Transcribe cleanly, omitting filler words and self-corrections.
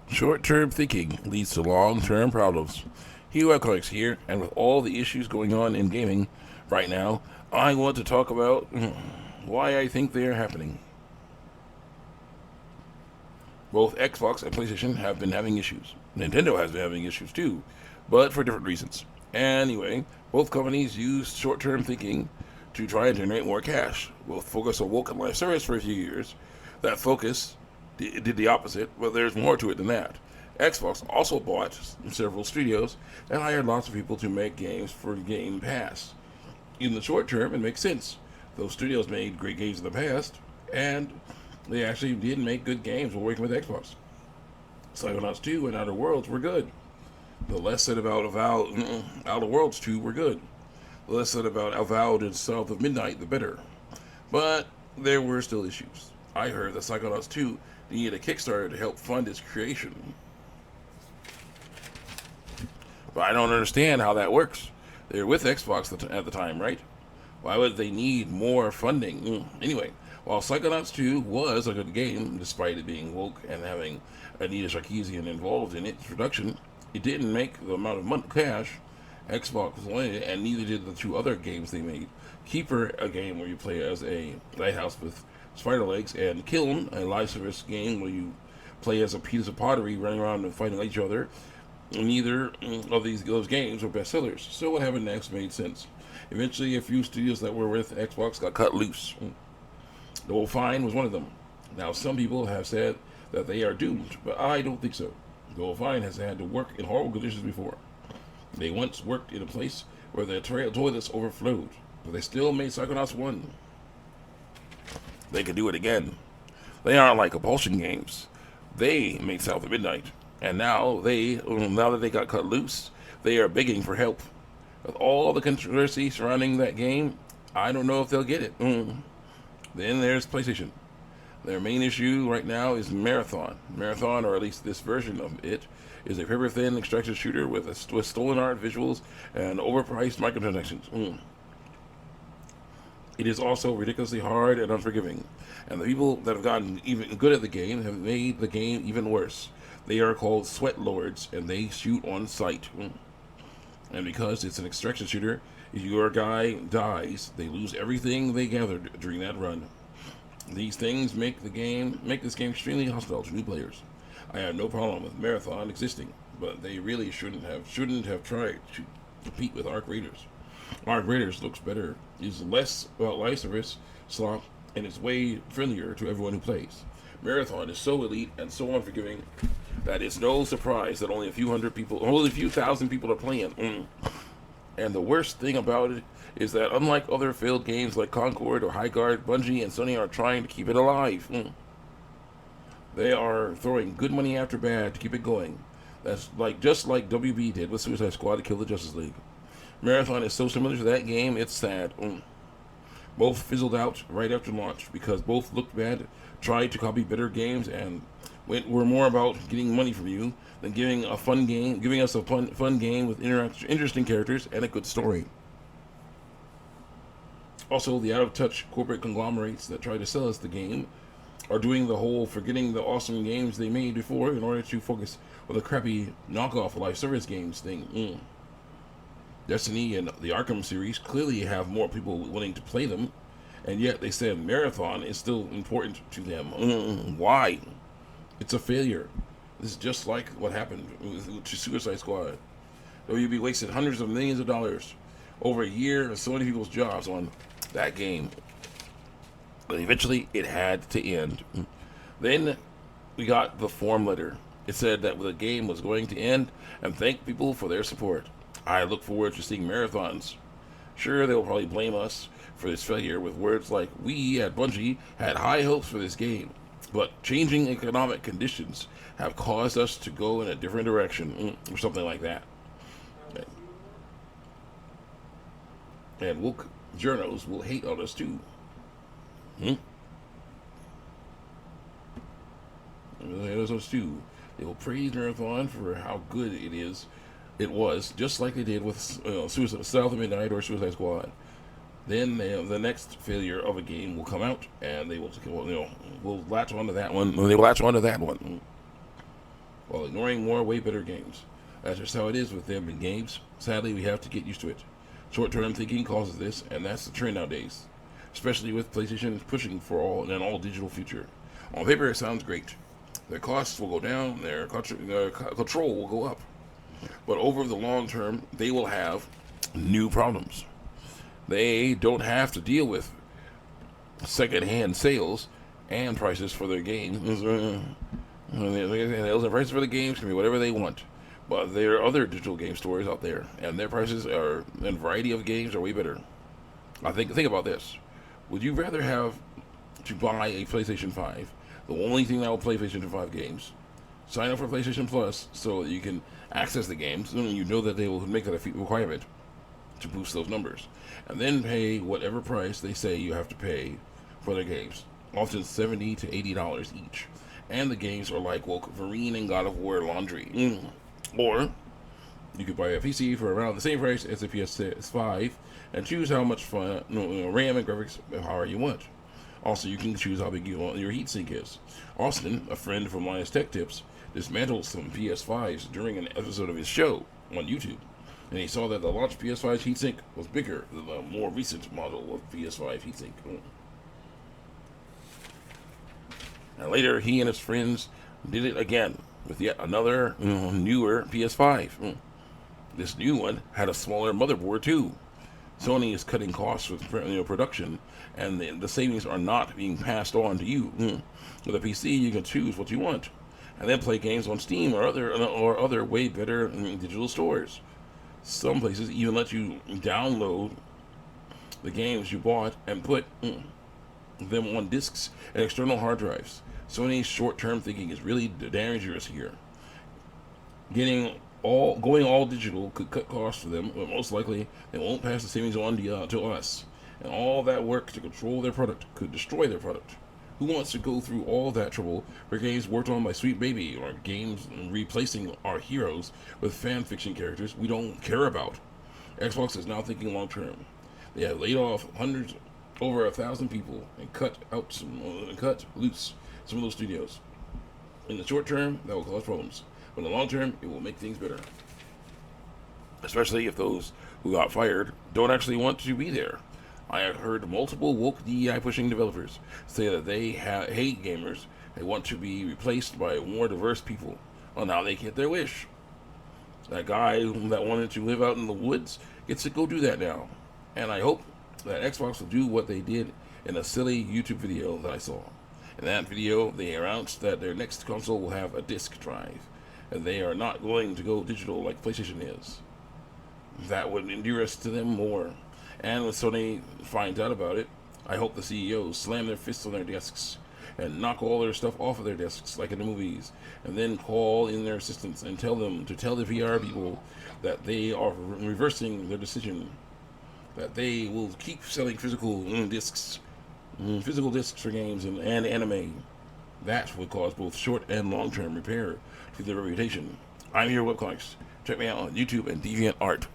Short-term thinking leads to long-term problems. Hugh Economics here, and with all the issues going on in gaming right now, I want to talk about why I think they are happening. Both Xbox and PlayStation have been having issues. Nintendo has been having issues too, but for different reasons. Anyway, both companies use short-term thinking to try and generate more cash. Both focus on woke and live service for a few years. That focus did the opposite, but there's more to it than that. Xbox also bought several studios and hired lots of people to make games for Game Pass. In the short term, it makes sense. Those studios made great games in the past, and they actually did make good games while working with Xbox. Psychonauts 2 and Outer Worlds were good. The less said about Outer Worlds 2 were good. The less said about Avowed and South of Midnight, the better. But there were still issues. I heard that Psychonauts 2 needed a Kickstarter to help fund its creation. But I don't understand how that works. They were with Xbox at the time, right? Why would they need more funding? Anyway, while Psychonauts 2 was a good game, despite it being woke and having Anita Sarkeesian involved in its production, it didn't make the amount of cash Xbox wanted, and neither did the two other games they made. Keeper, a game where you play as a lighthouse with spider legs, and Kiln, a live service game where you play as a piece of pottery running around and fighting each other. Neither of those games were bestsellers, so what happened next made sense. Eventually, a few studios that were with Xbox got cut loose. Double Fine was one of them. Now, some people have said that they are doomed, but I don't think so. Double Fine has had to work in horrible conditions before. They once worked in a place where their toilets overflowed, but they still made Psychonauts 1. They could do it again. They aren't like Compulsion Games. They made South of Midnight, and now that they got cut loose, they are begging for help. With all the controversy surrounding that game, I don't know if they'll get it. Then there's PlayStation. Their main issue right now is Marathon. Marathon, or at least this version of it, is a paper-thin extraction shooter with stolen art visuals and overpriced microtransactions. It is also ridiculously hard and unforgiving, and the people that have gotten even good at the game have made the game even worse. They are called Sweat Lords, and they shoot on sight. And because it's an extraction shooter, if your guy dies, they lose everything they gathered during that run. These things make this game extremely hostile to new players. I have no problem with Marathon existing, but they really shouldn't have tried to compete with Arc Raiders. Arc Raiders looks better, is less about life service slop, and is way friendlier to everyone who plays. Marathon is so elite and so unforgiving that it's no surprise that only a few thousand people are playing. And the worst thing about it is that unlike other failed games like Concord or Highguard, Bungie and Sony are trying to keep it alive. They are throwing good money after bad to keep it going. That's just like WB did with Suicide Squad to kill the Justice League. Marathon is so similar to that game, it's sad. Both fizzled out right after launch because both looked bad, tried to copy better games, and were more about getting money from you than giving us a fun game with interesting characters and a good story. Also, the out-of-touch corporate conglomerates that try to sell us the game are doing the whole forgetting the awesome games they made before in order to focus on the crappy knockoff live service games thing. Destiny and the Arkham series clearly have more people willing to play them, and yet they said Marathon is still important to them. Why? It's a failure. This is just like what happened to Suicide Squad. WB wasted hundreds of millions of dollars over a year and so many people's jobs on that game. But eventually, it had to end. Then we got the form letter. It said that the game was going to end and thank people for their support. I look forward to seeing marathons. Sure, they'll probably blame us for this failure with words like, "We at Bungie had high hopes for this game, but changing economic conditions have caused us to go in a different direction," or something like that. And woke journos will hate on us too. Those too. They will praise Marathon for how good it was, just like they did with South of Midnight or Suicide Squad. Then the next failure of a game will come out, and they will latch onto that one. They will latch onto that one. while ignoring more way better games. That's just how it is with them in games. Sadly, we have to get used to it. Short-term thinking causes this, and that's the trend nowadays, especially with PlayStation pushing for an all-digital future. On paper, it sounds great. Their costs will go down, their control will go up. But over the long term, they will have new problems. They don't have to deal with second-hand sales and prices for their games. Sales and prices for the games can be whatever they want. But there are other digital game stores out there, and their prices are, and variety of games are way better. Think about this. Would you rather have to buy a PlayStation 5, the only thing that will play PlayStation 5 games, sign up for PlayStation Plus so that you can access the games, and you know that they will make that a requirement to boost those numbers, and then pay whatever price they say you have to pay for their games, often $70 to $80 each. And the games are like Wolverine and God of War laundry. Or you could buy a PC for around the same price as a PS5 and choose how much RAM and graphics power you want. Also, you can choose how big you want your heatsink is. Austin, a friend from Linus Tech Tips, dismantled some PS5s during an episode of his show on YouTube, and he saw that the launch PS5 heatsink was bigger than the more recent model of PS5 heatsink. And later, he and his friends did it again with yet another newer PS5. This new one had a smaller motherboard too. Sony is cutting costs with production, and the savings are not being passed on to you. With a PC, you can choose what you want, and then play games on Steam or other way better digital stores. Some places even let you download the games you bought and put them on discs and external hard drives. Sony's short-term thinking is really dangerous here. Going all digital could cut costs for them, but most likely they won't pass the savings on to us. And all that work to control their product could destroy their product. Who wants to go through all that trouble for games worked on by Sweet Baby, or games replacing our heroes with fan fiction characters we don't care about? Xbox is now thinking long term. They have laid off over 1,000 people, and cut loose some of those studios. In the short term, that will cause problems. But in the long term, it will make things better. Especially if those who got fired don't actually want to be there. I have heard multiple woke DEI pushing developers say that they hate gamers. They want to be replaced by more diverse people. Well, now they get their wish. That guy that wanted to live out in the woods gets to go do that now. And I hope that Xbox will do what they did in a silly YouTube video that I saw. In that video, they announced that their next console will have a disk drive, and they are not going to go digital like PlayStation is. That would endear us to them more. And when Sony finds out about it, I hope the CEOs slam their fists on their desks and knock all their stuff off of their desks like in the movies, and then call in their assistants and tell them to tell the VR people that they are reversing their decision, that they will keep selling physical discs for games and anime. That would cause both short and long-term repair to their reputation. I'm your webcomics. Check me out on YouTube and DeviantArt.